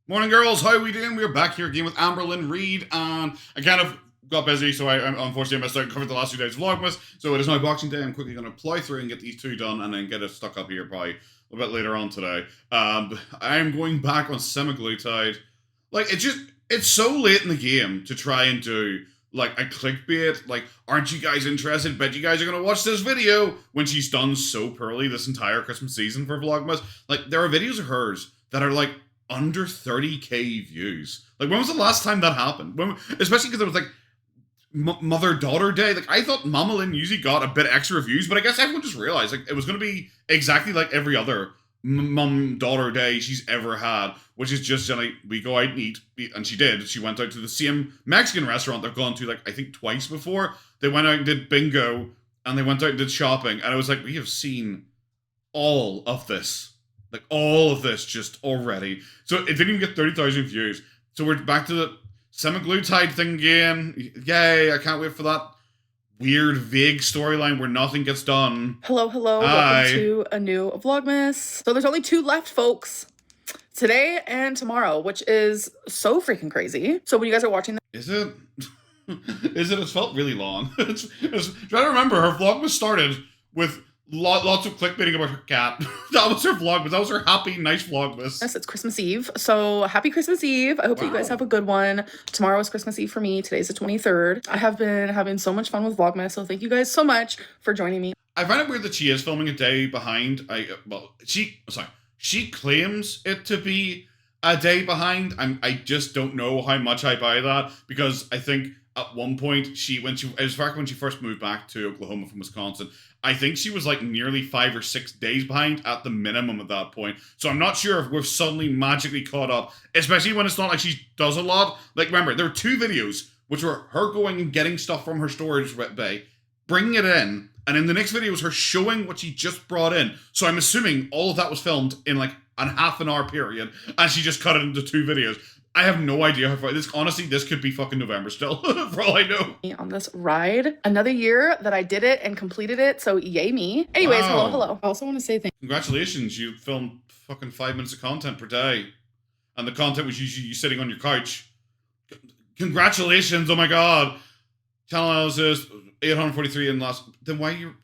Morning, girls. How are we doing? We're back here again with Amberlynn, Reid, and I kind of got busy, so I unfortunately missed out and covered the last 2 days of Vlogmas. So it is now Boxing Day. I'm quickly going to plow through and get these two done, and then get it stuck up here probably a bit later on today. I'm going back on semaglutide. Like, it's so late in the game to try and do like a clickbait. Like, aren't you guys interested? Bet you guys are going to watch this video when she's done so poorly this entire Christmas season for Vlogmas. Like, there are videos of hers that are like under 30k views. Like, when was the last time that happened? Especially because it was like mother-daughter day. Like, I thought Mama Lynn usually got a bit extra views, but I guess everyone just realized like it was going to be exactly like every other mum-daughter day she's ever had, which is just like, we go out and eat. And she did. She went out to the same Mexican restaurant they've gone to like I think twice before. They went out and did bingo, and they went out and did shopping, and I was like, we have seen all of this. Like, all of this just already. So it didn't even get 30,000 views. So we're back to the semaglutide thing again. Yay, I can't wait for that weird, vague storyline where nothing gets done. Hello. Welcome to a new Vlogmas. So there's only 2 left, folks. Today and tomorrow, which is so freaking crazy. So when you guys are watching Is it? Is it? It's felt really long. Try to remember, her Vlogmas started with lots of clickbaiting about her cat. That was her Vlogmas. That was her happy, nice Vlogmas. Yes, it's Christmas Eve. So happy Christmas Eve. I hope that you guys have a good one. Tomorrow is Christmas Eve for me. Today's the 23rd. I have been having so much fun with Vlogmas. So thank you guys so much for joining me. I find it weird that she is filming a day behind. She claims it to be a day behind. I just don't know how much I buy that, because I think at one point it was back when she first moved back to Oklahoma from Wisconsin. I think she was like nearly 5 or 6 days behind at the minimum at that point. So I'm not sure if we've suddenly magically caught up, especially when it's not like she does a lot. Like, remember, there were 2 videos which were her going and getting stuff from her storage bay, bringing it in, and in the next video was her showing what she just brought in. So I'm assuming all of that was filmed in like a half an hour period, and she just cut it into 2 videos. I have no idea how far this could be fucking November still, for all I know. On this ride, another year that I did it and completed it, so yay me. Anyways, wow. Hello. I also want to say thank you. Congratulations, you filmed fucking 5 minutes of content per day, and the content was usually you sitting on your couch. Congratulations, oh my god. Channel analysis, 843 in last. Then why you...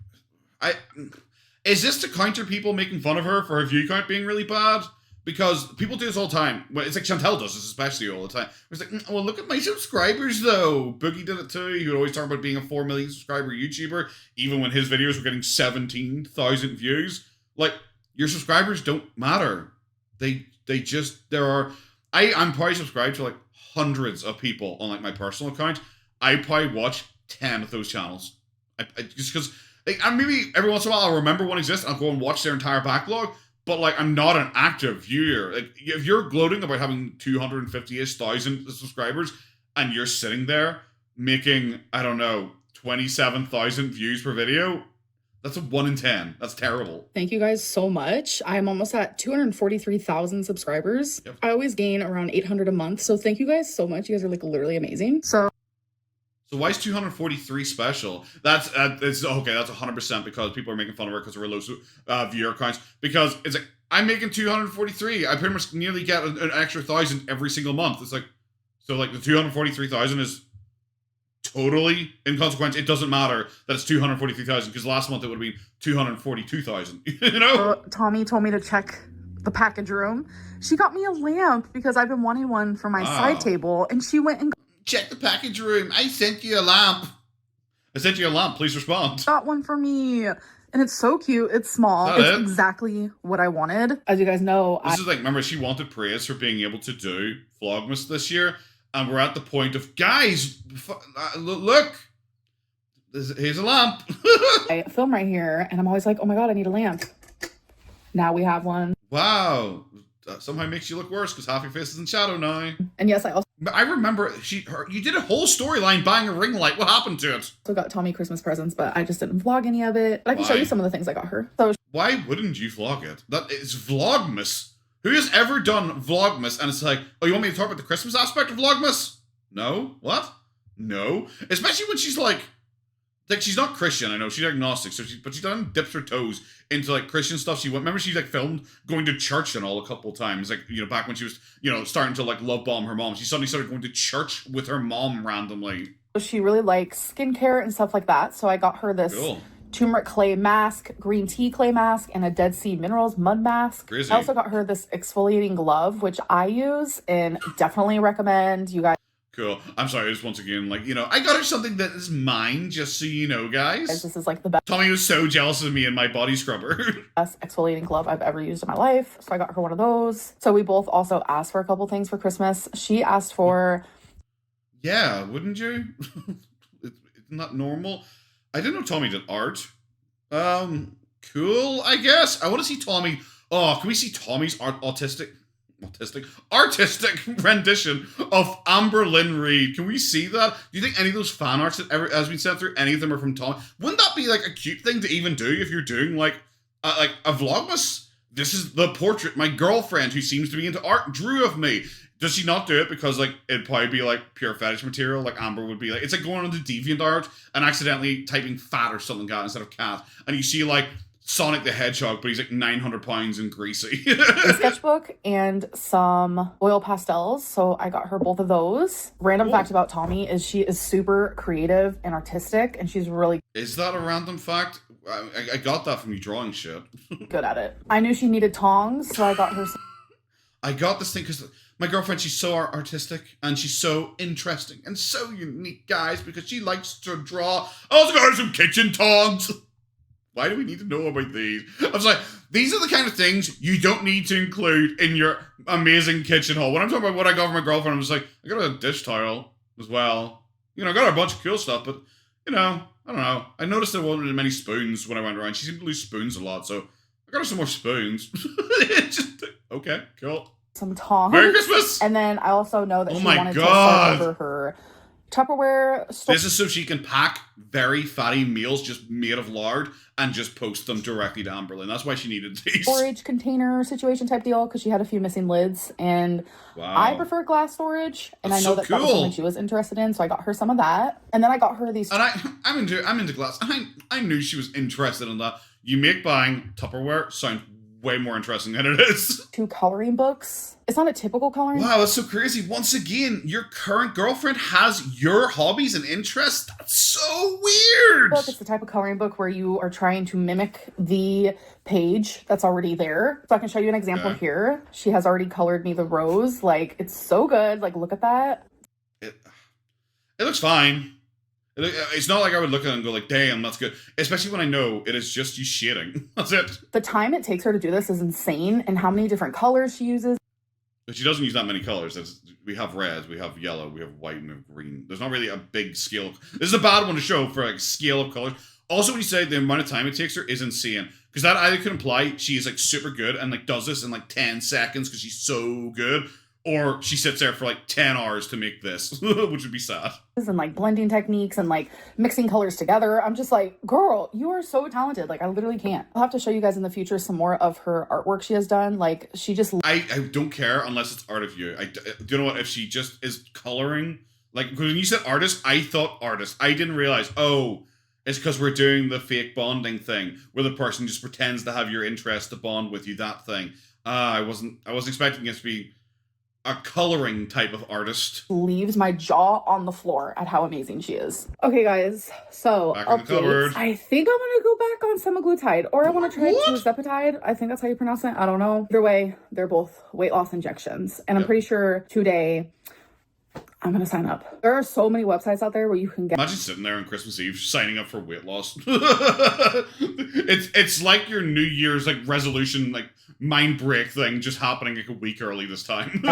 Is this to counter people making fun of her for her view count being really bad? Because people do this all the time. Well, it's like Chantel does this especially all the time. It's like, well, look at my subscribers though. Boogie did it too. He would always talk about being a 4 million subscriber YouTuber, even when his videos were getting 17,000 views. Like, your subscribers don't matter. They just, I'm probably subscribed to like hundreds of people on like my personal account. I probably watch 10 of those channels. I just because, like, maybe every once in a while I'll remember one exists and I'll go and watch their entire backlog. But like, I'm not an active viewer. Like, if you're gloating about having 250-ish thousand subscribers and you're sitting there making, I don't know, 27,000 views per video, that's a 1 in 10. That's terrible. Thank you guys so much. I'm almost at 243,000 subscribers. Yep. I always gain around 800 a month. So thank you guys so much. You guys are like literally amazing. So why is 243 special? It's okay. That's 100% because people are making fun of her because of her low viewer counts. Because it's like, I'm making 243. I pretty much nearly get an extra 1,000 every single month. It's like, so like the 243,000 is totally inconsequential. It doesn't matter that it's 243,000 because last month it would have been 242,000. You know? Tommy told me to check the package room. She got me a lamp because I've been wanting one for my side table, and she went and check the package room. I sent you a lamp. I sent you a lamp. Please respond. Got one for me. And it's so cute. It's small. It's exactly what I wanted. As you guys know, this is like, remember, she wanted praise for being able to do Vlogmas this year. And we're at the point of, guys, look. Here's a lamp. I film right here, and I'm always like, oh my god, I need a lamp. Now we have one. Wow. That somehow makes you look worse because half your face is in shadow now. And yes, I remember you did a whole storyline buying a ring light. What happened to it? So got Tommy Christmas presents, but I just didn't vlog any of it. But I can show you some of the things I got her. So why wouldn't you vlog it? That is Vlogmas. Who has ever done Vlogmas and it's like, oh, you want me to talk about the Christmas aspect of Vlogmas? No? What? No. Especially when she's like, like she's not Christian, I know, she's agnostic, so but she done dips her toes into like Christian stuff. Remember she like filmed going to church and all a couple of times, like, you know, back when she was, you know, starting to like love bomb her mom. She suddenly started going to church with her mom randomly. She really likes skincare and stuff like that, so I got her this turmeric clay mask, green tea clay mask, and a Dead Sea Minerals mud mask. Crazy. I also got her this exfoliating glove, which I use and definitely recommend you guys. Cool. I'm sorry, just once again, like, you know, I got her something that is mine, just so you know, guys. This is like the best. Tommy was so jealous of me and my body scrubber. Best exfoliating glove I've ever used in my life. So I got her one of those. So we both also asked for a couple things for Christmas. She asked for... Yeah, wouldn't you? It's not normal. I didn't know Tommy did art. Cool, I guess. I want to see Tommy... Oh, can we see Tommy's artistic rendition of Amberlynn Reid? Can we see that? Do you think any of those fan arts that ever has been sent through, any of them are from Tommy? Wouldn't that be like a cute thing to even do if you're doing like a Vlogmas? This is the portrait my girlfriend who seems to be into art drew of me. Does she not do it because like it'd probably be like pure fetish material? Like Amber would be like, it's like going on to DeviantArt and accidentally typing fat or something like that instead of cat, and you see like Sonic the Hedgehog, but he's like 900 pounds and greasy. A sketchbook and some oil pastels, so I got her both of those. Random fact about Tommy is she is super creative and artistic, and she's really... Is that a random fact? I got that from you drawing shit. good at it. I knew she needed tongs, so I got her some... I got this thing because my girlfriend, she's so artistic and she's so interesting and so unique, guys, because she likes to draw. I also got her some kitchen tongs. Why do we need to know about these? I was like, these are the kind of things you don't need to include in your amazing kitchen haul. When I'm talking about what I got for my girlfriend, I'm just like, I got a dish towel as well. You know, I got her a bunch of cool stuff, but, you know, I don't know. I noticed there wasn't many spoons when I went around. She seemed to lose spoons a lot, so I got her some more spoons. Just, okay, cool. Some tongs. Merry Christmas! And then I also know that she wanted to start over her Tupperware store. This is so she can pack very fatty meals just made of lard and just post them directly to Amberlynn. That's why she needed these. Storage container situation type deal, because she had a few missing lids, and I prefer glass storage, and I know that that was something she was interested in, so I got her some of that. And then I got her these... And I'm into glass. I knew she was interested in that. You make buying Tupperware sound way more interesting than it is. 2 coloring books. It's not a typical coloring. Wow, that's so crazy. Once again, your current girlfriend has your hobbies and interests? That's so weird. It's the type of coloring book where you are trying to mimic the page that's already there. So I can show you an example here. She has already colored me the rose. Like, it's so good. Like, look at that. It looks fine. It's not like I would look at it and go like, damn, that's good. Especially when I know it is just you shading. That's it. The time it takes her to do this is insane, and how many different colors she uses. But she doesn't use that many colors. We have red, we have yellow, we have white, and we have green. There's not really a big scale. This is a bad one to show for like scale of colors. Also, when you say the amount of time it takes her is insane. Because that either could imply she is like super good and like does this in like 10 seconds because she's so good. Or she sits there for like 10 hours to make this, which would be sad. And like blending techniques and like mixing colors together. I'm just like, girl, you are so talented. Like, I literally can't. I'll have to show you guys in the future some more of her artwork she has done. Like, she just... I don't care unless it's art of you. Do you know what? If she just is coloring, like, when you said artist, I thought artist. I didn't realize, oh, it's because we're doing the fake bonding thing where the person just pretends to have your interest to bond with you, that thing. I wasn't expecting it to be a coloring type of artist. Leaves my jaw on the floor at how amazing she is. Okay, guys, so back in the cupboard. I think I'm gonna go back on semaglutide, or I want to try tirzepatide. I think that's how you pronounce it. I don't know. Either way, they're both weight loss injections, and I'm pretty sure today I'm gonna sign up. There are so many websites out there where you can get... Imagine sitting there on Christmas Eve signing up for weight loss. It's like your New Year's like resolution, like mind break thing just happening like a week early this time.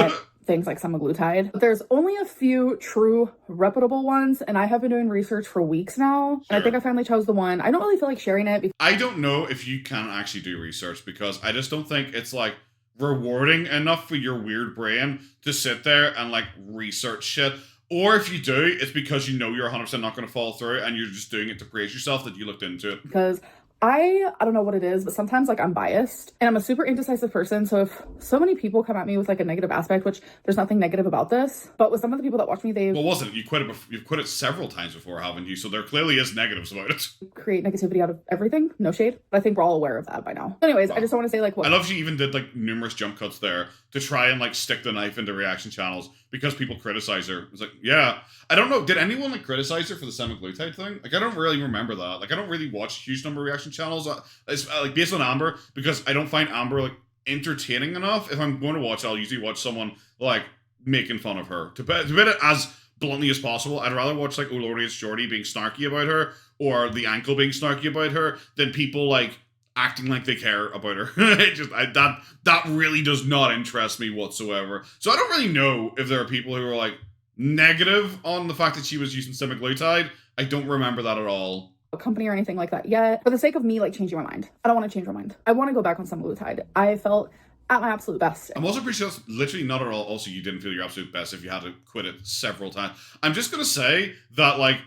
Things like semaglutide. There's only a few true reputable ones, and I have been doing research for weeks now, and I think I finally chose the one. I don't really feel like sharing it. I don't know if you can actually do research, because I just don't think it's like rewarding enough for your weird brain to sit there and like research shit. Or if you do, it's because you know you're 100% not going to fall through and you're just doing it to praise yourself that you looked into it. Because I don't know what it is, but sometimes like I'm biased and I'm a super indecisive person. So if so many people come at me with like a negative aspect, which there's nothing negative about this, but with some of the people that watch me, they wasn't it? You've quit it several times before, haven't you? So there clearly is negatives about it. Create negativity out of everything. No shade. But I think we're all aware of that by now. Anyways, I just want to say like what I love she even did like numerous jump cuts there to try and like stick the knife into reaction channels because people criticize her. It's like, yeah. I don't know. Did anyone like criticize her for the semaglutide thing? Like, I don't really remember that. Like, I don't really watch a huge number of reaction channels. It's like based on Amber because I don't find Amber like entertaining enough. If I'm going to watch it, I'll usually watch someone like making fun of her to put it as bluntly as possible. I'd rather watch like Olorius Jordy being snarky about her or the ankle being snarky about her than people like acting like they care about her. That really does not interest me whatsoever. So I don't really know if there are people who are like negative on the fact that she was using semaglutide. I don't remember that at all. A company or anything like that yet. For the sake of me like changing my mind. I don't want to change my mind. I want to go back on semaglutide. I felt at my absolute best. I'm also pretty sure that's literally not at all. Also, you didn't feel your absolute best if you had to quit it several times. I'm just going to say that like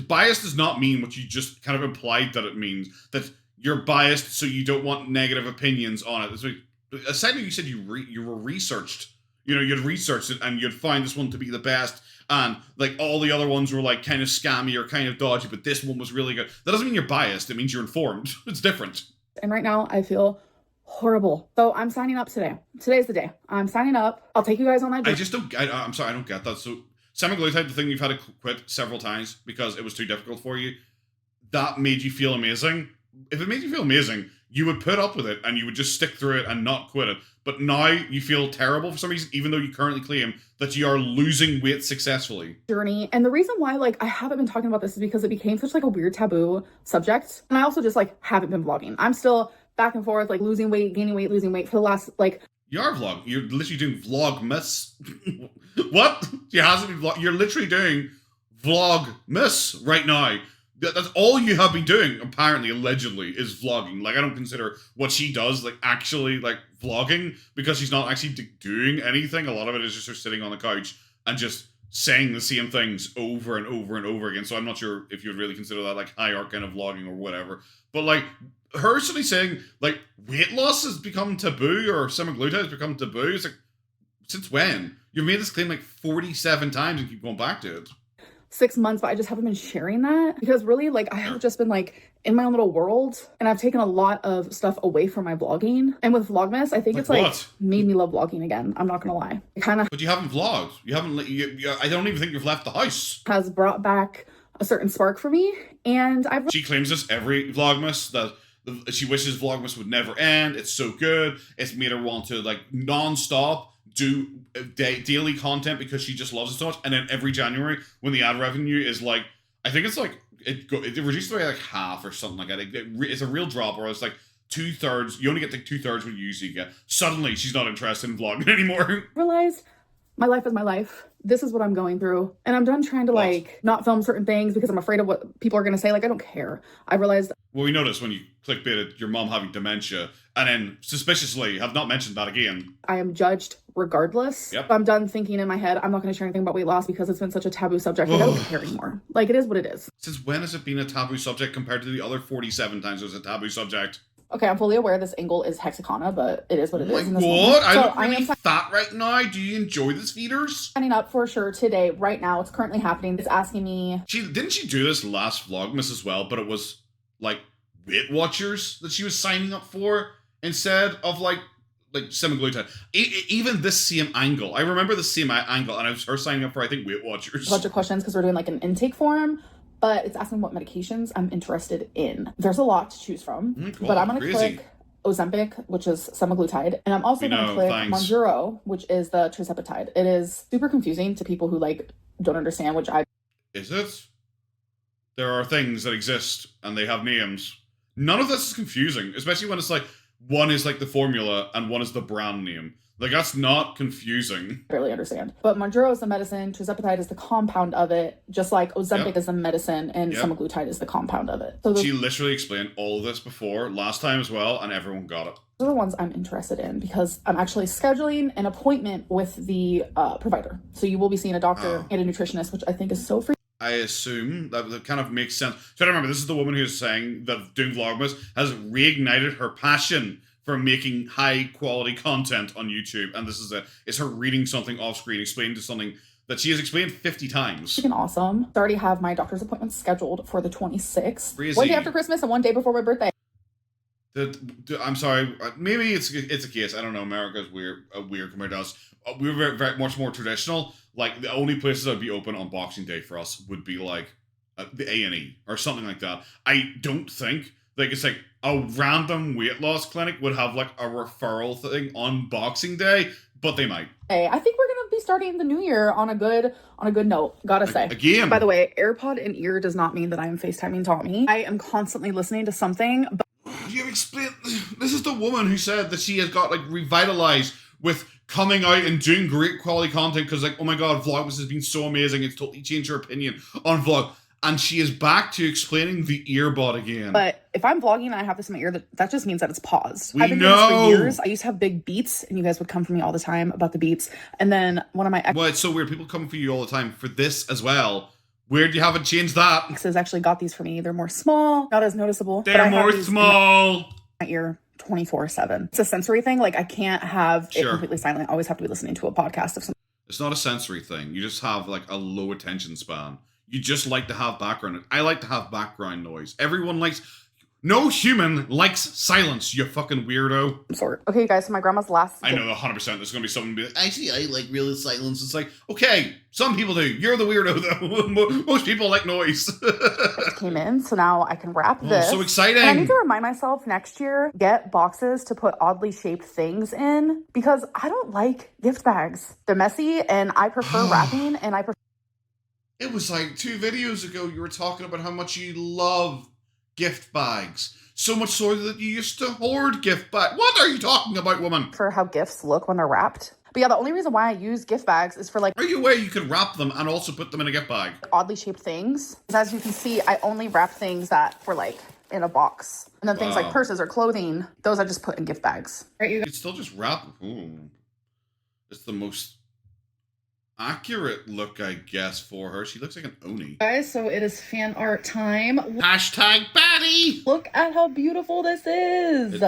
bias does not mean what you just kind of implied that it means. That you're biased so you don't want negative opinions on it. Like, aside you said you were researched. You know, you'd researched it and you'd find this one to be the best. And like all the other ones were like kind of scammy or kind of dodgy, but this one was really good. That doesn't mean you're biased. It means you're informed. It's different. And right now I feel horrible. So I'm signing up today. Today's the day. I'm signing up. I'll take you guys on that journey. I'm sorry, I don't get that. So semaglutide, the thing you've had to quit several times because it was too difficult for you, that made you feel amazing. If it made you feel amazing, you would put up with it and you would just stick through it and not quit it. But now you feel terrible for some reason, even though you currently claim that you are losing weight successfully. Journey. And the reason why like I haven't been talking about this is because it became such like a weird taboo subject. And I also just like haven't been vlogging. I'm still back and forth, like losing weight, gaining weight, losing weight for the last like... You are vlogging. You're literally doing Vlogmas. What? You hasn't been vlog. You're literally doing Vlogmas right now. That's all you have been doing, apparently, allegedly, is vlogging. Like, I don't consider what she does, like, actually, like, vlogging, because she's not actually doing anything. A lot of it is just her sitting on the couch and just saying the same things over and over and over again. So I'm not sure if you would really consider that, like, high art kind of vlogging or whatever. But, like, her suddenly saying, like, weight loss has become taboo or semaglutide has become taboo. It's like, since when? You've made this claim, like, 47 times and keep going back to it. 6 months, but I just haven't been sharing that because really like I have just been like in my own little world and I've taken a lot of stuff away from my vlogging. And with Vlogmas, I think it's like made me love vlogging again. I'm not gonna lie. It kind of. But you haven't vlogged. You haven't. I don't even think you've left the house. Has brought back a certain spark for me, and I've. She claims this every Vlogmas that she wishes Vlogmas would never end. It's so good. It's made her want to like non-stop do daily content because she just loves it so much. And then every January when the ad revenue is like, I think it's like it reduces by like half or something like that. It's a real drop, or it's like 2/3. You only get like 2/3 what you usually get. Suddenly she's not interested in vlogging anymore. Realized my life is my life. This is what I'm going through. And I'm done trying to like not film certain things because I'm afraid of what people are going to say. Like, I don't care. I realized. Well, we noticed when you clickbaited your mom having dementia and then suspiciously have not mentioned that again. I am judged regardless. Yep. I'm done thinking in my head, I'm not going to share anything about weight loss because it's been such a taboo subject. Like, I don't care anymore. Like, it is what it is. Since when has it been a taboo subject compared to the other 47 times it was a taboo subject? Okay, I'm fully aware this angle is hexagona, but it is what it is. Like, what? I don't really fat right now. Do you enjoy this feeders? Signing up for sure today, right now. It's currently happening. It's asking me. Didn't she do this last Vlogmas as well? But it was like Weight Watchers that she was signing up for instead of like semaglutide. Even this same angle. I remember the same angle, and I was her signing up for I think Weight Watchers. A bunch of questions because we're doing like an intake form. But it's asking what medications I'm interested in. There's a lot to choose from. But I'm going to click Ozempic, which is semaglutide. And I'm also going to click Mounjaro, which is the tirzepatide. It is super confusing to people who like don't understand, which I... Is it? There are things that exist and they have names. None of this is confusing, especially when it's like one is like the formula and one is the brand name. Like, that's not confusing. I barely understand. But Mounjaro is the medicine, tirzepatide is the compound of it, just like Ozempic is the medicine, and semaglutide is the compound of it. So she literally explained all of this before, last time as well, and everyone got it. Those are the ones I'm interested in because I'm actually scheduling an appointment with the provider. So you will be seeing a doctor and a nutritionist, which I think is so freaking. I assume that kind of makes sense. So I remember, this is the woman who's saying that doing Vlogmas has reignited her passion for making high quality content on YouTube, and this is it. It's her reading something off screen, explaining to something that she has explained 50 times. Freaking awesome. I already have my doctor's appointment scheduled for the 26th. Crazy. One day after Christmas and one day before my birthday. I'm sorry, maybe it's a case. I don't know. America's weird compared to us. We're very much more traditional. Like, the only places that would be open on Boxing Day for us would be like the A&E or something like that. I don't think like it's like a random weight loss clinic would have like a referral thing on Boxing Day, but they might. Hey, I think we're gonna be starting the new year on a good note. Gotta say. Again. By the way, AirPod in ear does not mean that I am FaceTiming Tommy. I am constantly listening to something. But you explain. This is the woman who said that she has got like revitalized with coming out and doing great quality content because like, oh my god, Vlogmas has been so amazing. It's totally changed her opinion on vlog. And she is back to explaining the earbud again. But if I'm vlogging and I have this in my ear, that just means that it's paused. I've been doing this for years. I used to have big beats, and you guys would come for me all the time about the beats. And then one of my well, it's so weird. People come for you all the time for this as well. Weird you haven't changed that. Exes actually got these for me. They're more small, not as noticeable. They're more small. My ear 24/7. It's a sensory thing. Like, I can't have it completely silent. I always have to be listening to a podcast of something. It's not a sensory thing. You just have like a low attention span. You just like to have background. I like to have background noise. Everyone likes... No human likes silence, you fucking weirdo. Sort. Okay, guys, so my grandma's last... I know 100% there's going to be someone be like, actually, I like real silence. It's like, okay, some people do. You're the weirdo, though. Most people like noise. Came in, so now I can wrap this. So exciting. And I need to remind myself next year, get boxes to put oddly shaped things in, because I don't like gift bags. They're messy, and I prefer wrapping, and I prefer... It was like 2 videos ago you were talking about how much you love gift bags. So much so that you used to hoard gift bags. What are you talking about, woman? For how gifts look when they're wrapped. But yeah, the only reason why I use gift bags is for like... Are you aware you could wrap them and also put them in a gift bag? Oddly shaped things. As you can see, I only wrap things that were like in a box. And then things like purses or clothing, those I just put in gift bags. Right, you could still just wrap... Ooh. It's the most accurate look, I guess, for her. She looks like an Oni. Guys, so it is fan art time. Hashtag baddie! Look at how beautiful this is. It's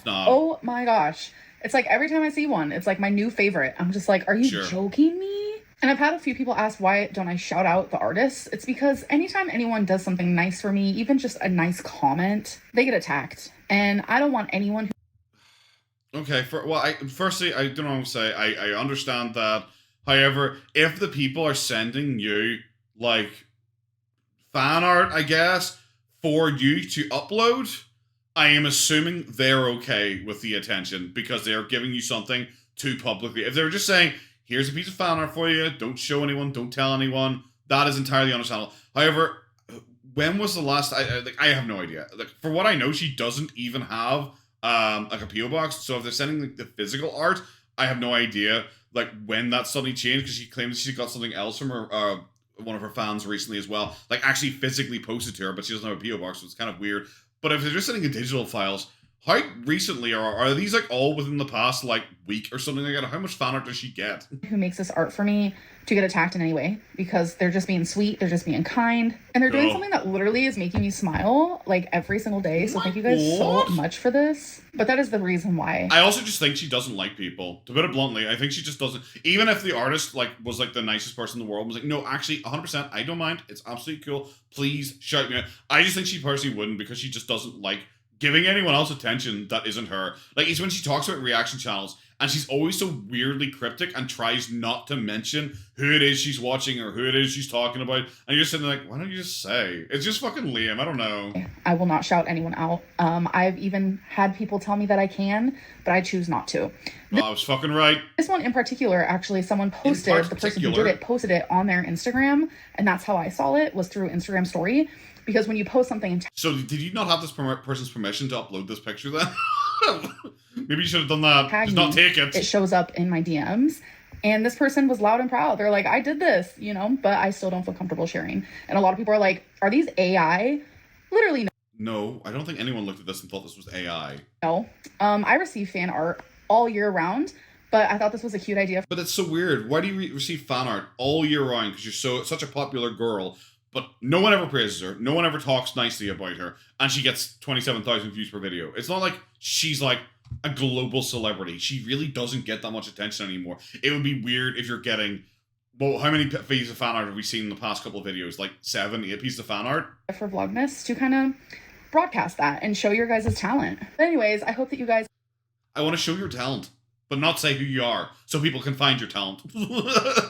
not. Oh my gosh. It's like every time I see one, it's like my new favorite. I'm just like, are you joking me? And I've had a few people ask, why don't I shout out the artists? It's because anytime anyone does something nice for me, even just a nice comment, they get attacked. And I don't want anyone who... Okay, firstly, I don't know what to say. I understand that. However, if the people are sending you, like, fan art, I guess, for you to upload, I am assuming they're okay with the attention because they are giving you something to publicly. If they're just saying, here's a piece of fan art for you, don't show anyone, don't tell anyone, that is entirely understandable. However, when was the last... I have no idea. Like, for what I know, she doesn't even have like a PO box, so if they're sending like, the physical art, I have no idea like when that suddenly changed, because she claims she got something else from her one of her fans recently as well, like actually physically posted to her, but she doesn't have a PO box, so it's kind of weird. But if they're just sending in digital files, how recently are these like all within the past like week or something like that? How much fan art does she get? Who makes this art for me to get attacked in any way, because they're just being sweet, they're just being kind, and they're doing something that literally is making me smile like every single day. So thank you guys so much for this. But that is the reason why. I also just think she doesn't like people. To put it bluntly, I think she just doesn't. Even if the artist like was like the nicest person in the world, was like, no, actually 100%, I don't mind. It's absolutely cool. Please shout me out. I just think she personally wouldn't, because she just doesn't like giving anyone else attention that isn't her. Like, it's when she talks about reaction channels, and she's always so weirdly cryptic and tries not to mention who it is she's watching or who it is she's talking about. And you're just sitting there like, why don't you just say? It's just fucking lame. I don't know. I will not shout anyone out. I've even had people tell me that I can, but I choose not to. I was fucking right. This one in particular, actually, someone posted, the person who did it posted it on their Instagram, and that's how I saw it, was through Instagram story. Because when you post something... So did you not have this person's permission to upload this picture then? Maybe you should have done that. Just not take it. It shows up in my DMs. And this person was loud and proud. They're like, I did this, you know, but I still don't feel comfortable sharing. And a lot of people are like, are these AI? Literally no. No, I don't think anyone looked at this and thought this was AI. No. I receive fan art all year round, but I thought this was a cute idea. But it's so weird. Why do you receive fan art all year round? Because you're such a popular girl. but no one ever praises her. No one ever talks nicely about her. And she gets 27,000 views per video. It's not like she's like a global celebrity. She really doesn't get that much attention anymore. It would be weird if you're getting... Well, how many pieces of fan art have we seen in the past couple of videos? Like 7, 8 pieces of fan art? For Vlogmas to kind of broadcast that and show your guys' talent. But anyways, I hope that you guys... I want to show your talent, but not say who you are, so people can find your talent.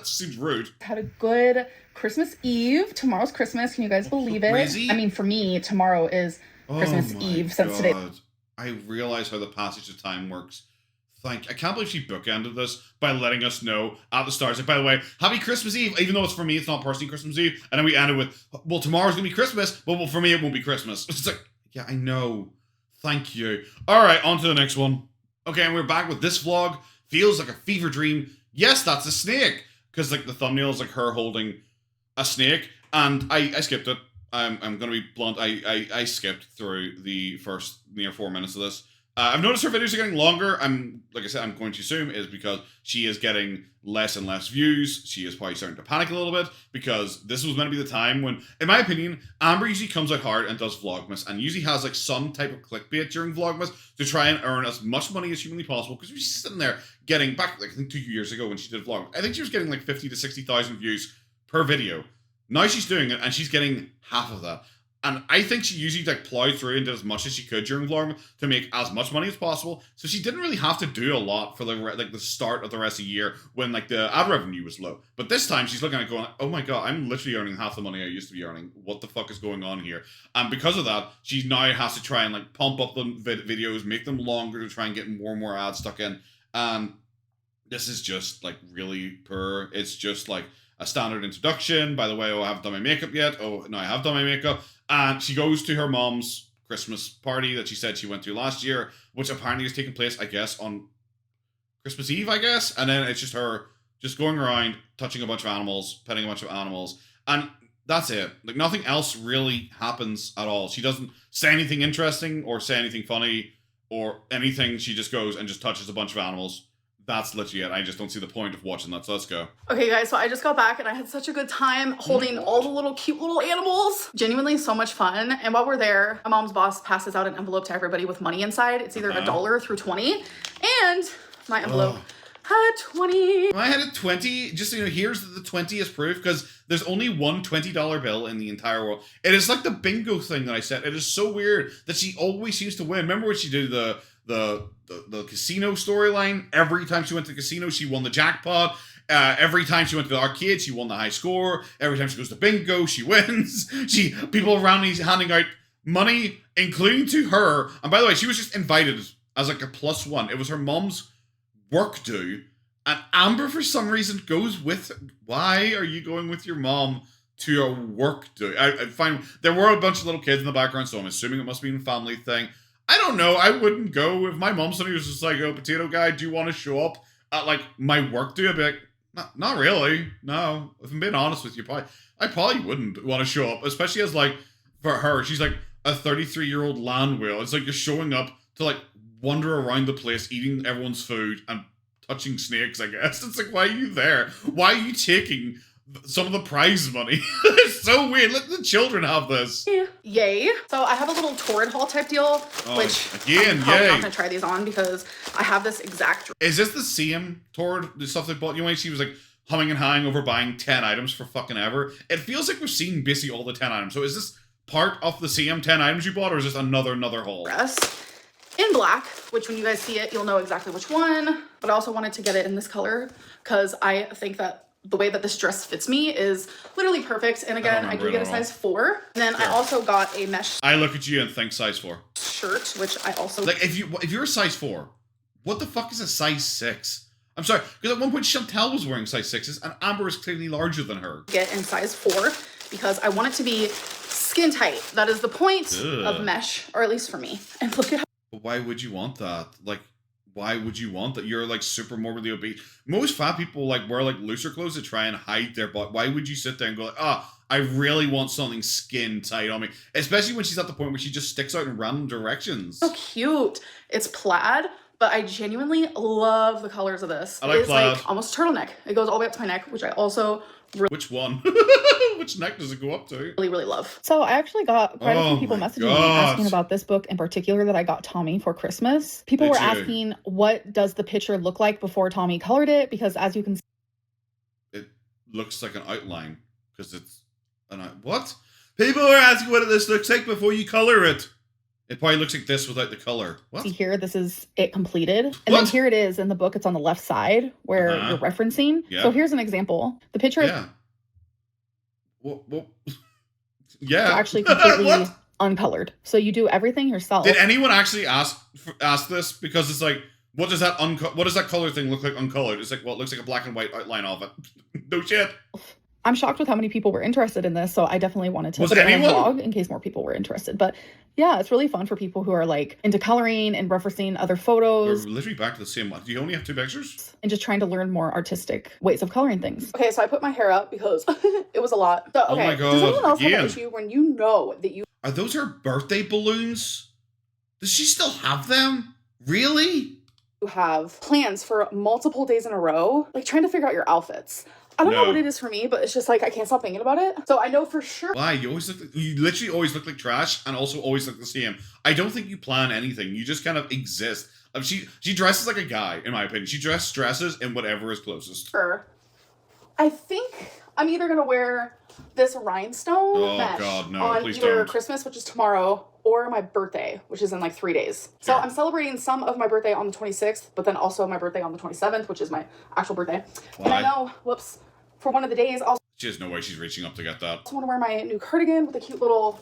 Seems rude. Had a good Christmas Eve. Tomorrow's Christmas. Can you guys believe it? Crazy? I mean, for me, tomorrow is Christmas Eve since today. I realize how the passage of time works. I can't believe she bookended this by letting us know at the start. Like, by the way, happy Christmas Eve, even though it's for me, it's not personally Christmas Eve. And then we ended with, well, tomorrow's gonna be Christmas, but well, for me, it won't be Christmas. It's like, yeah, I know. Thank you. All right, on to the next one. Okay, and we're back with this vlog. Feels like a fever dream. Yes, that's a snake. Because like the thumbnail is like her holding a snake. And I skipped it. I'm gonna be blunt. I skipped through the first near 4 minutes of this. I've noticed her videos are getting longer. Like I said, I'm going to assume is because she is getting less and less views. She is probably starting to panic a little bit because this was meant to be the time when, in my opinion, Amber usually comes out hard and does Vlogmas and usually has like some type of clickbait during Vlogmas to try and earn as much money as humanly possible because she's sitting there getting back, like I think 2 years ago when she did Vlogmas, I think she was getting like 50 to 60,000 views per video. Now she's doing it and she's getting half of that. And I think she usually like plowed through and did as much as she could during Vlogmas to make as much money as possible. So she didn't really have to do a lot for the start of the rest of the year when like the ad revenue was low. But this time she's looking at it going, oh my god, I'm literally earning half the money I used to be earning. What the fuck is going on here? And because of that, she now has to try and like pump up the videos, make them longer to try and get more and more ads stuck in. This is just like really poor. It's just like a standard introduction. By the way, oh, I haven't done my makeup yet. Oh, no, I have done my makeup. And she goes to her mom's Christmas party that she said she went to last year, which apparently is taking place, I guess, on Christmas Eve, I guess. And then it's just her just going around, touching a bunch of animals, petting a bunch of animals. And that's it. Like, nothing else really happens at all. She doesn't say anything interesting or say anything funny or anything. She just goes and just touches a bunch of animals. That's literally it. I just don't see the point of watching that, so let's go. Okay guys, so I just got back and I had such a good time holding all the little cute little animals. Genuinely so much fun. And while we're there, my mom's boss passes out an envelope to everybody with money inside. It's either $1 through 20. And my envelope had 20. I had a 20, just so you know, here's the 20 as proof, because there's only one $20 bill in the entire world. It is like the bingo thing that I said. It is so weird that she always seems to win. Remember when she did the casino storyline? Every time she went to the casino, she won the jackpot. Every time she went to the arcade, she won the high score. Every time she goes to bingo, she wins. People around me handing out money, including to her. And by the way, she was just invited as like a +1. It was her mom's work due. And Amber, for some reason, goes with... Why are you going with your mom to a work due? I find there were a bunch of little kids in the background, so I'm assuming it must be a family thing. I don't know. I wouldn't go if my mom suddenly was just like, "Oh, potato guy, do you want to show up at like my work due?" I'd be like, not really. No. If I'm being honest with you, I probably wouldn't want to show up, especially as like for her, she's like a 33-year-old land whale. It's like you're showing up to like wander around the place, eating everyone's food and touching snakes, I guess. It's like, why are you there? Why are you taking some of the prize money? It's so weird. Let the children have this. Yay. So I have a little Torrid haul type deal, which I'm probably not gonna try these on because I have this exact... Is this the same Torrid, the stuff they bought? You know, when she was like humming and hawing over buying 10 items for fucking ever? It feels like we've seen basically all the 10 items. So is this part of the same 10 items you bought, or is this another haul? Dress in black, which when you guys see it, you'll know exactly which one. But I also wanted to get it in this color because I think that the way that this dress fits me is literally perfect. And again, I do get a size 4. And then I also got a mesh. I look at you and think size 4 shirt, which I also like. If you're a size 4, what the fuck is a size 6? I'm sorry, because at one point Chantel was wearing size 6s and Amber is clearly larger than her. Get in size 4 because I want it to be skin tight. That is the point of mesh, or at least for me. And look at how... But why would you want that? Like, why would you want that? You're like super morbidly obese. Most fat people like wear like looser clothes to try and hide their butt. Why would you sit there and go like, I really want something skin tight on me? Especially when she's at the point where she just sticks out in random directions. So cute. It's plaid, but I genuinely love the colors of this. I like It's plaid. like almost a turtleneck. It goes all the way up to my neck, which I also Which one? Which neck does it go up to? really love. So I actually got quite a few people messaging me asking about this book in particular that I got Tommy for Christmas. People were asking, what does the picture look like before Tommy colored it? Because as you can see, it looks like an outline because it's what? People are asking what this looks like before you color it. It probably looks like this without the color. What? See here, this is it completed. And then here it is in the book. It's on the left side where you're referencing. Yeah. So here's an example. The picture is actually completely uncolored. So you do everything yourself. Did anyone actually ask this? Because it's like, what does that color thing look like uncolored? It's like, well, it looks like a black and white outline of it. No shit. I'm shocked with how many people were interested in this, so I definitely wanted to put it in a vlog in case more people were interested. But yeah, it's really fun for people who are like into coloring and referencing other photos. We're literally back to the same one. Do you only have 2 pictures? And just trying to learn more artistic ways of coloring things. Okay, so I put my hair up because it was a lot. So, okay, oh my god! Does anyone else have an issue when you know that you... Are those her birthday balloons? Does she still have them? Really? You have plans for multiple days in a row, like trying to figure out your outfits. I don't know what it is for me, but it's just like I can't stop thinking about it. So I know for sure. Why? You literally always look like trash and also always look the same. I don't think you plan anything. You just kind of exist. She dresses like a guy, in my opinion. She dresses in whatever is closest. Sure. I think I'm either going to wear this rhinestone mesh on either Christmas, which is tomorrow, or my birthday, which is in like 3 days. So I'm celebrating some of my birthday on the 26th, but then also my birthday on the 27th, which is my actual birthday. Why? And I know, for one of the days, she has no way she's reaching up to get that. I also want to wear my new cardigan with a cute little...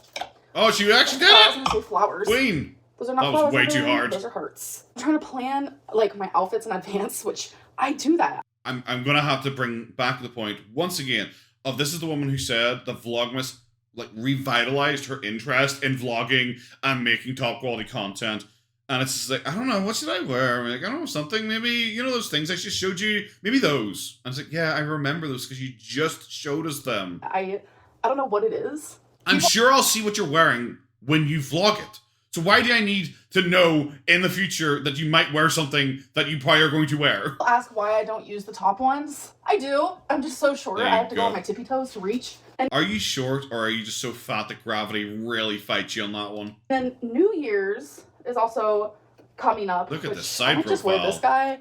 Oh, she actually did it! I was going to say flowers. Queen! Those are not flowers. That was way too hard. Those are hearts. I'm trying to plan like my outfits in advance, which I do that. I'm going to have to bring back the point, once again, of this is the woman who said the Vlogmas like revitalized her interest in vlogging and making top quality content. And it's just like, I don't know, what should I wear? Like, I don't know, something, maybe, you know, those things I just showed you, maybe those. And it's like, yeah, I remember those because you just showed us them. I don't know what it is. I'm sure I'll see what you're wearing when you vlog it. So why do I need to know in the future that you might wear something that you probably are going to wear? People ask why I don't use the top ones. I do. I'm just so short. I have to go on my tippy toes to reach. And are you short or are you just so fat that gravity really fights you on that one? And New Year's is also coming up. Look at the side profile. I just wear this guy.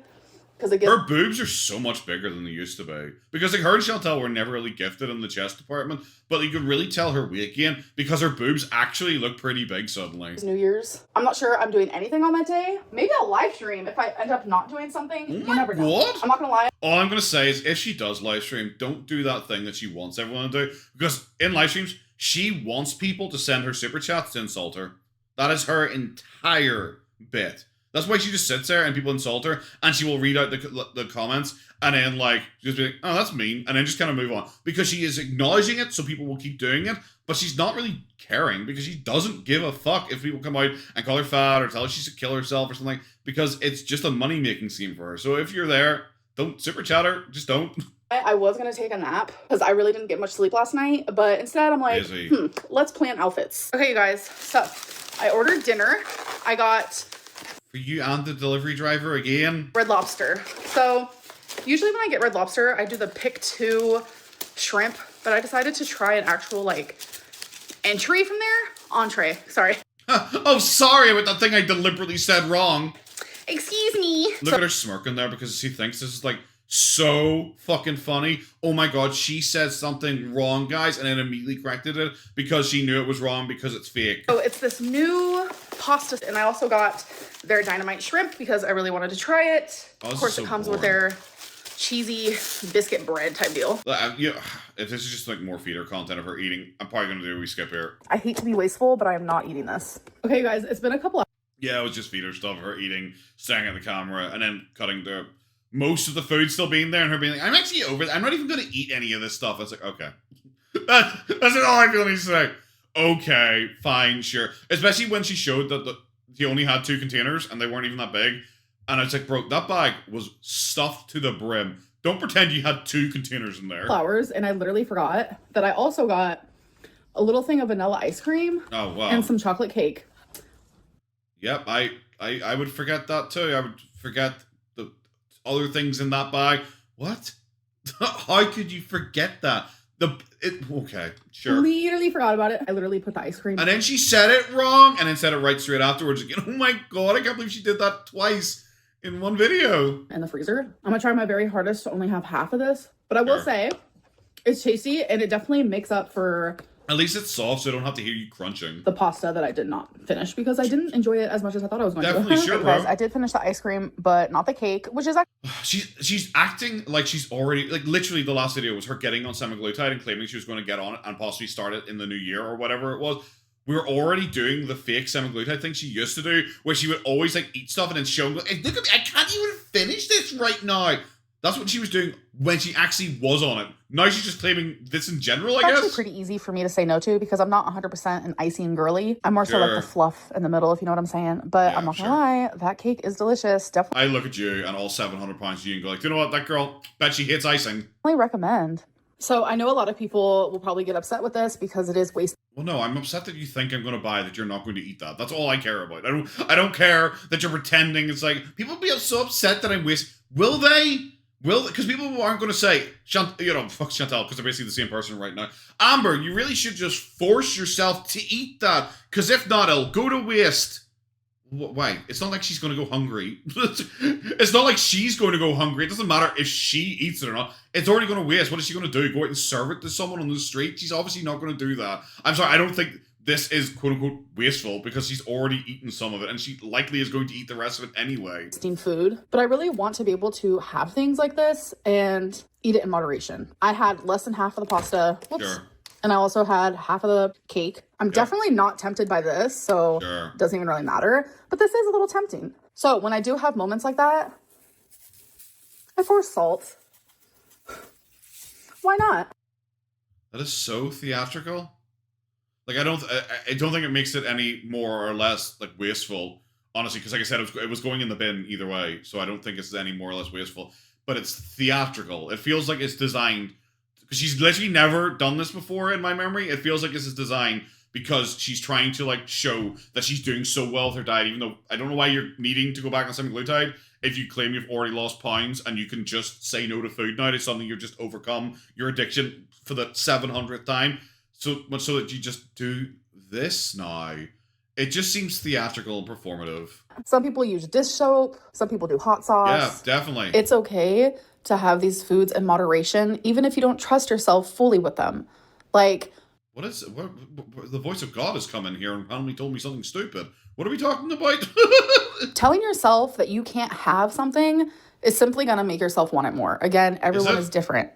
Her boobs are so much bigger than they used to be. Because like her and Chantel were never really gifted in the chest department, but you could really tell her weight gain because her boobs actually look pretty big suddenly. It's New Year's. I'm not sure I'm doing anything on that day. Maybe I'll live stream if I end up not doing something. You never know. What? I'm not gonna lie. All I'm gonna say is if she does live stream, don't do that thing that she wants everyone to do. Because in live streams, she wants people to send her super chats to insult her. That is her entire bit. That's why she just sits there and people insult her and she will read out the comments and then like just be like, oh, that's mean, and then just kind of move on. Because she is acknowledging it so people will keep doing it, but she's not really caring because she doesn't give a fuck if people come out and call her fat or tell her she should kill herself or something because it's just a money-making scheme for her. So if you're there, don't super chat her, just don't. I was going to take a nap because I really didn't get much sleep last night, but instead I'm like, let's plan outfits. Okay, you guys, so I ordered dinner. I got... For you and the delivery driver again? Red Lobster. So usually when I get Red Lobster, I do the pick 2 shrimp, but I decided to try an actual like entree from there. Entree, sorry. Oh, sorry about that thing I deliberately said wrong. Excuse me. Look at her smirking there because she thinks this is like so fucking funny. Oh my god, she said something wrong, guys, and then immediately corrected it because she knew it was wrong because it's fake. Oh, it's this new pasta, and I also got their dynamite shrimp because I really wanted to try it. Of course, it comes with their cheesy biscuit bread type deal. If this is just like more feeder content of her eating, I'm probably gonna do a wee skip here. I hate to be wasteful, but I am not eating this. Okay, guys, it's been a couple hours. Yeah, it was just feeder stuff, her eating, staring at the camera, and then cutting the most of the food still being there, and her being like, I'm actually over it. I'm not even gonna eat any of this stuff. It's like, okay. That's all I feel need to say. Okay, fine, sure. Especially when she showed that he only had 2 containers and they weren't even that big. And it's like, bro, that bag was stuffed to the brim. Don't pretend you had 2 containers in there. Flowers, and I literally forgot that I also got a little thing of vanilla ice cream. Oh, wow. And some chocolate cake. Yep, I I would forget that too. I would forget the other things in that bag. What? How could you forget that? Okay, sure. Literally forgot about it. I literally put the ice cream. And then she said it wrong, and then said it right straight afterwards again. Oh my god, I can't believe she did that twice in one video. In the freezer. I'm gonna try my very hardest to only have half of this. But I will say, it's tasty, and it definitely makes up for... At least it's soft, so I don't have to hear you crunching. The pasta that I did not finish because I didn't enjoy it as much as I thought I was going Definitely to. Sure, bro. Guys, I did finish the ice cream, but not the cake, which is actually... She's acting like she's already... Like, literally, the last video was her getting on semaglutide and claiming she was going to get on it and possibly start it in the new year or whatever it was. We were already doing the fake semaglutide thing she used to do, where she would always, like, eat stuff and then show... Look at me, I can't even finish this right now. That's what she was doing when she actually was on it. Now she's just claiming this in general, I guess. It's actually pretty easy for me to say no to because I'm not 100% an icing girly. I'm more so like the fluff in the middle, if you know what I'm saying. But yeah, I'm not gonna lie, that cake is delicious. Definitely. I look at you and all 700 pounds of you and go like, you know what, that girl, bet she hates icing. Definitely recommend. So I know a lot of people will probably get upset with this because it is waste. Well, no, I'm upset that you think I'm going to buy that you're not going to eat that. That's all I care about. I don't care that you're pretending. It's like, people be so upset that I'm waste. Will they? Because people aren't going to say, fuck Chantal, because they're basically the same person right now. Amber, you really should just force yourself to eat that, because if not, it'll go to waste. Why? It's not like she's going to go hungry. It's not like she's going to go hungry. It doesn't matter if she eats it or not. It's already going to waste. What is she going to do? Go out and serve it to someone on the street? She's obviously not going to do that. I'm sorry, I don't think this is quote-unquote wasteful because she's already eaten some of it and she likely is going to eat the rest of it anyway. Food, but I really want to be able to have things like this and eat it in moderation. I had less than half of the pasta. Whoops. Sure. And I also had half of the cake. I'm definitely not tempted by this, so it doesn't even really matter. But this is a little tempting. So when I do have moments like that, I force salt. Why not? That is so theatrical. Like, I don't think it makes it any more or less, like, wasteful, honestly, because like I said, it was going in the bin either way, so I don't think it's any more or less wasteful, but it's theatrical. It feels like it's designed, because she's literally never done this before in my memory. It feels like this is designed because she's trying to, like, show that she's doing so well with her diet, even though I don't know why you're needing to go back on semaglutide if you claim you've already lost pounds and you can just say no to food now. It's something you've just overcome your addiction for the 700th time. So much so that you just do this now. It just seems theatrical and performative. Some people use dish soap. Some people do hot sauce. Yeah, definitely. It's okay to have these foods in moderation, even if you don't trust yourself fully with them. Like... What the voice of God has come in here and finally told me something stupid. What are we talking about? Telling yourself that you can't have something is simply going to make yourself want it more. Again, everyone is different.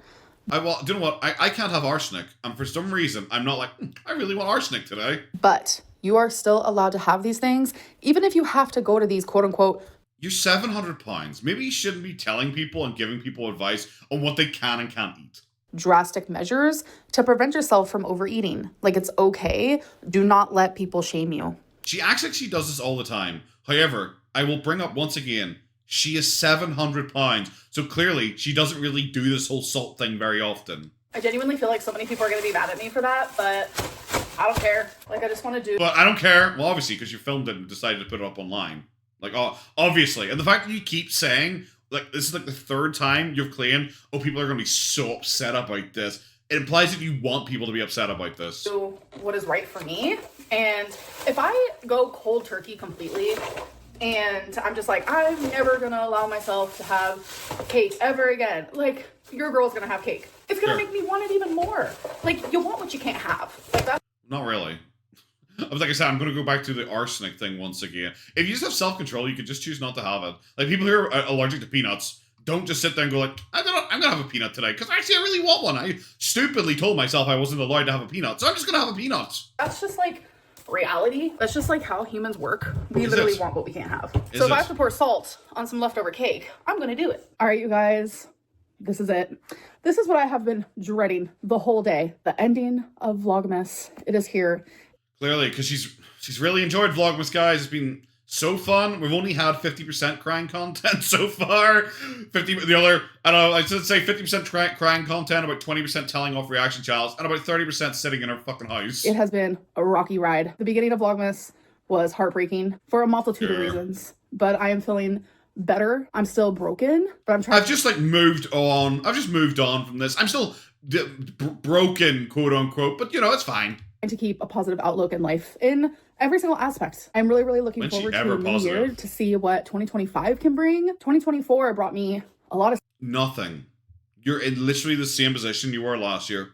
Do you know what? I can't have arsenic. And for some reason, I'm not like, I really want arsenic today. But you are still allowed to have these things, even if you have to go to these quote-unquote... You're 700 pounds. Maybe you shouldn't be telling people and giving people advice on what they can and can't eat. Drastic measures to prevent yourself from overeating. Like, it's okay. Do not let people shame you. She acts like she does this all the time. However, I will bring up once again, she is 700 pounds, so clearly she doesn't really do this whole salt thing very often. I genuinely feel like so many people are going to be mad at me for that, but I don't care. Like, I just want to do... But I don't care. Well, obviously, because you filmed it and decided to put it up online. Like, obviously. And the fact that you keep saying, like, this is like the third time you've claimed, oh, people are going to be so upset about this. It implies that you want people to be upset about this. Do what is right for me. And if I go cold turkey completely... and I'm just like, I'm never gonna allow myself to have cake ever again. Like, your girl's gonna have cake. It's gonna make me want it even more. Like, you want what you can't have. Like that. Not really. Like I said, I'm gonna go back to the arsenic thing once again. If you just have self-control, you can just choose not to have it. Like, people who are allergic to peanuts, don't just sit there and go like, I'm gonna have a peanut today, because actually I really want one. I stupidly told myself I wasn't allowed to have a peanut, so I'm just gonna have a peanut. That's just like reality. That's just like how humans work. We literally want what we can't have. So if I have to pour salt on some leftover cake, I'm gonna do it. All right, you guys, this is it. This is what I have been dreading the whole day. The ending of Vlogmas. It is here. Clearly, because she's really enjoyed Vlogmas, guys. It's been so fun. We've only had 50% crying content so far. I should say 50% crying content, about 20% telling off reaction channels, and about 30% sitting in her fucking house. It has been a rocky ride. The beginning of Vlogmas was heartbreaking for a multitude of reasons. But I am feeling better. I'm still broken, but I'm trying. I've just like moved on. I've just moved on from this. I'm still broken, quote unquote, but you know, it's fine. To keep a positive outlook in life in every single aspect. I'm really, really looking forward to the new year to see what 2025 can bring. 2024 brought me a lot of nothing. You're in literally the same position you were last year.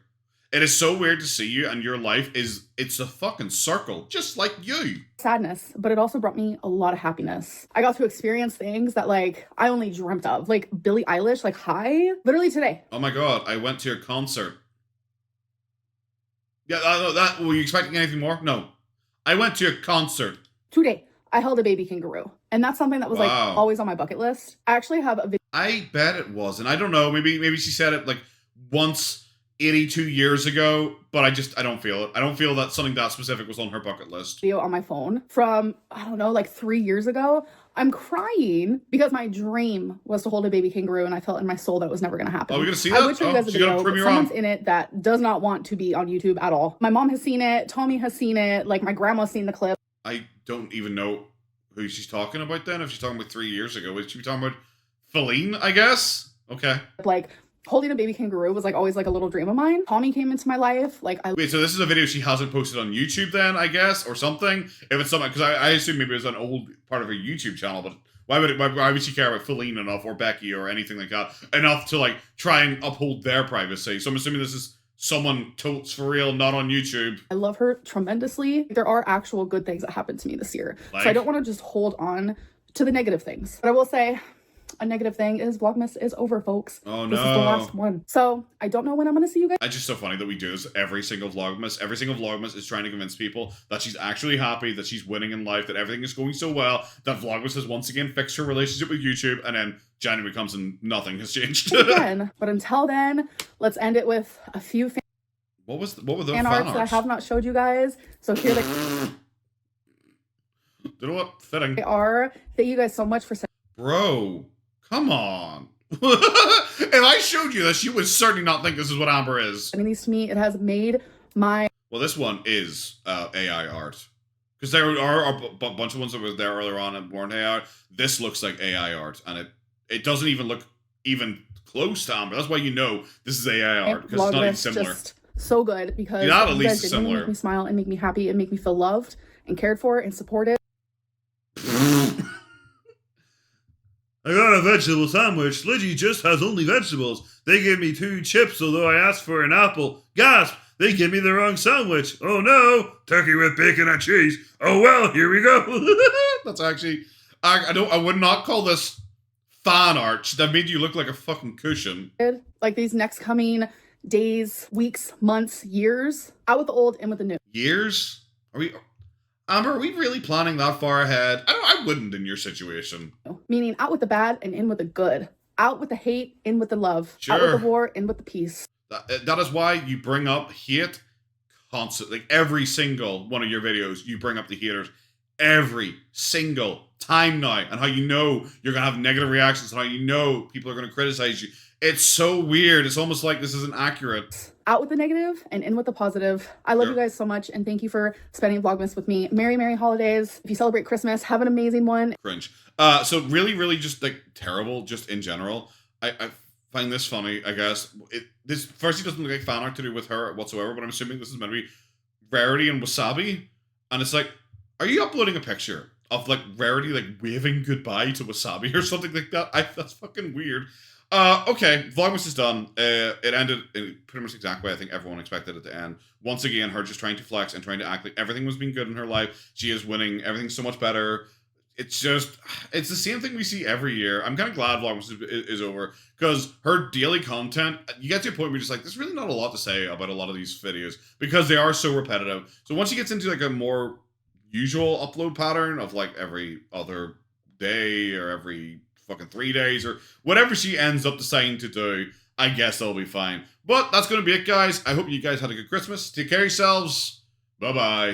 It is so weird to see you, and your life it's a fucking circle, just like you. Sadness, but it also brought me a lot of happiness. I got to experience things that like I only dreamt of, like Billie Eilish, like hi, literally today. Oh my god, I went to your concert. Yeah, that were you expecting anything more? No. I went to a concert. Today, I held a baby kangaroo. And that's something that was like always on my bucket list. I actually have a video. I bet it was. And I don't know, maybe she said it like once 82 years ago, but I don't feel it. I don't feel that something that specific was on her bucket list. Video on my phone from, I don't know, like 3 years ago. I'm crying because my dream was to hold a baby kangaroo, and I felt in my soul that it was never going to happen. Oh, we're going to see that? I would show you guys a video, but someone's in it that does not want to be on YouTube at all. My mom has seen it. Tommy has seen it. Like, my grandma's seen the clip. I don't even know who she's talking about then. If she's talking about 3 years ago, would she be talking about Feline, I guess? Okay. Like, holding a baby kangaroo was like always like a little dream of mine. Tommy came into my life. Like, wait, so this is a video she hasn't posted on YouTube then, I guess, or something? If it's something, because I assume maybe it was an old part of her YouTube channel, but why would she care about Feline enough, or Becky, or anything like that, enough to like try and uphold their privacy? So I'm assuming this is someone totes for real, not on YouTube. I love her tremendously. There are actual good things that happened to me this year. Like? So I don't want to just hold on to the negative things. But I will say, a negative thing is Vlogmas is over, folks. Oh no. This is the last one. So I don't know when I'm going to see you guys. It's just so funny that we do this every single Vlogmas. Every single Vlogmas is trying to convince people that she's actually happy, that she's winning in life, that everything is going so well, that Vlogmas has once again fixed her relationship with YouTube, and then January comes and nothing has changed. Again, but until then, let's end it with a few what were those fan arts that I have not showed you guys. So here they you know what? Fitting. They are. Thank you guys so much for Bro. Come on. If I showed you this, you would certainly not think this is what Amber is. sending these to me. It has made my... Well, this one is AI art. Because there are a bunch of ones that were there earlier on and weren't AI art. This looks like AI art. And it doesn't even look even close to Amber. That's why you know this is AI art. Because it's not even similar. Just so good. Because not at you least guys similar. Make me smile and make me happy and make me feel loved and cared for and supported. I got a vegetable sandwich. Lidgy just has only vegetables. They gave me 2 chips, although I asked for an apple. Gasp! They gave me the wrong sandwich. Oh no! Turkey with bacon and cheese. Oh well, here we go. That's actually... I would not call this fan art. That made you look like a fucking cushion. Like these next coming days, weeks, months, years. Out with the old, in with the new. Years? Amber, are we really planning that far ahead? I wouldn't in your situation. Meaning out with the bad and in with the good. Out with the hate, in with the love. Sure. Out with the war, in with the peace. That is why you bring up hate constantly. Like every single one of your videos, you bring up the haters. Every single time now. And how you know you're going to have negative reactions. And how you know people are going to criticize you. It's so weird. It's almost like this isn't accurate. Out with the negative and in with the positive. I love you guys so much, and thank you for spending Vlogmas with me. Merry, Merry holidays. If you celebrate Christmas, have an amazing one. Cringe. So really, really just like terrible, just in general. I find this funny, I guess. This firstly doesn't look like fan art to do with her whatsoever, but I'm assuming this is meant to be Rarity and Wasabi. And it's like, are you uploading a picture of like Rarity like waving goodbye to Wasabi or something like that? That's fucking weird. Okay, Vlogmas is done. It ended in pretty much exactly way I think everyone expected it to end. Once again, her just trying to flex and trying to act like everything was being good in her life. She is winning. Everything's so much better. It's the same thing we see every year. I'm kind of glad Vlogmas is over because her daily content, you get to a point where you're just like, there's really not a lot to say about a lot of these videos because they are so repetitive. So once she gets into like a more usual upload pattern of like every other day or every fucking 3 days or whatever she ends up deciding to do, I guess that'll be fine. But that's going to be it, guys. I hope you guys had a good Christmas. Take care of yourselves. Bye-bye.